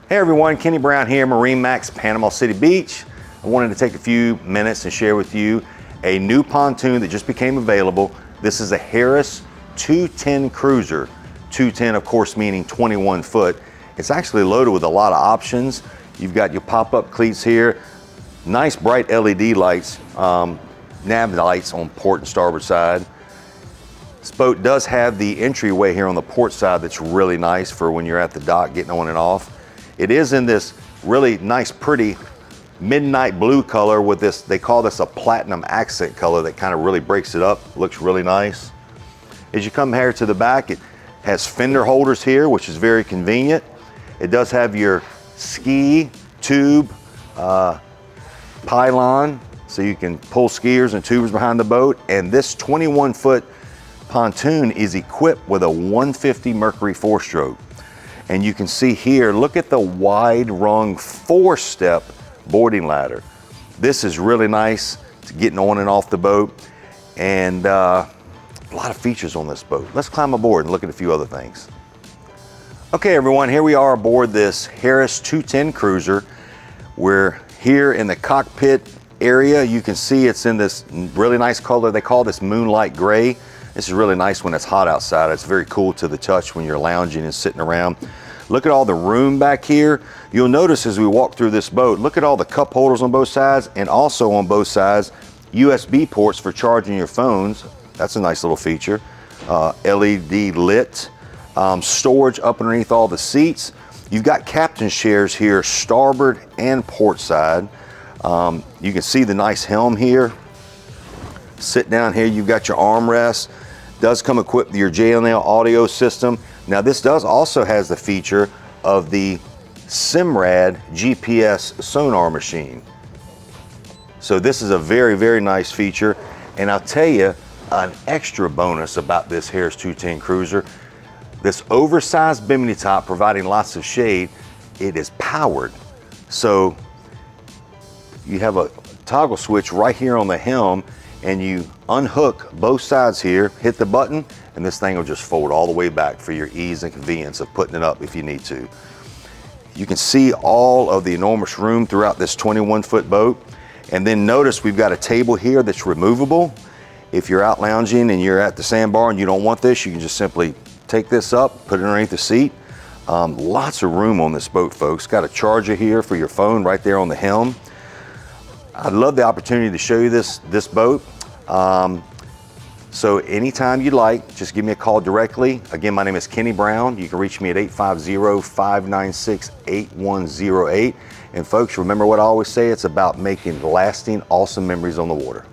Hey everyone, Kenny Brown here, MarineMax, Panama City Beach. I wanted to take a few minutes and share with you a new pontoon that just became available. This is a Harris 210 Cruiser. 210, of course, meaning 21 foot. It's actually loaded with a lot of options. You've got your pop-up cleats here, nice bright LED lights, nav lights on port and starboard side. This boat does have the entryway here on the port side that's really nice for when you're at the dock getting on and off. It is in this really nice, pretty midnight blue color with this, they call this a platinum accent color that kind of really breaks it up, looks really nice. As you come here to the back, it has fender holders here, which is very convenient. It does have your ski tube pylon, so you can pull skiers and tubers behind the boat. And this 21-foot pontoon is equipped with a 150 Mercury 4-stroke. And you can see here, look at the wide rung 4-step boarding ladder. This is really nice to getting on and off the boat, and a lot of features on this boat. Let's climb aboard and look at a few other things. Okay everyone, here we are aboard this Harris 210 Cruiser. We're here in the cockpit area. You can see it's in this really nice color. They call this moonlight gray. This is really nice when it's hot outside. It's very cool to the touch when you're lounging and sitting around. Look at all the room back here. You'll notice as we walk through this boat, look at all the cup holders on both sides, and also on both sides, USB ports for charging your phones. That's a nice little feature. LED lit. Storage up underneath all the seats. You've got captain's chairs here, starboard and port side. You can see the nice helm here. Sit down here, you've got your armrest. Does come equipped with your JNL audio system. Now this does also has the feature of the Simrad GPS sonar machine. So this is a very, very nice feature. And I'll tell you an extra bonus about this Harris 210 Cruiser. This oversized bimini top providing lots of shade, it is powered. So you have a toggle switch right here on the helm, and you unhook both sides here, hit the button, and this thing will just fold all the way back for your ease and convenience of putting it up if you need to. You can see all of the enormous room throughout this 21-foot boat. And then notice we've got a table here that's removable. If you're out lounging and you're at the sandbar and you don't want this, you can just simply take this up, put it underneath the seat. Lots of room on this boat, folks. Got a charger here for your phone right there on the helm. I'd love the opportunity to show you this boat. So anytime you'd like, just give me a call directly. Again, my name is Kenny Brown. You can reach me at 850-596-8108. And folks, remember what I always say, it's about making lasting, awesome memories on the water.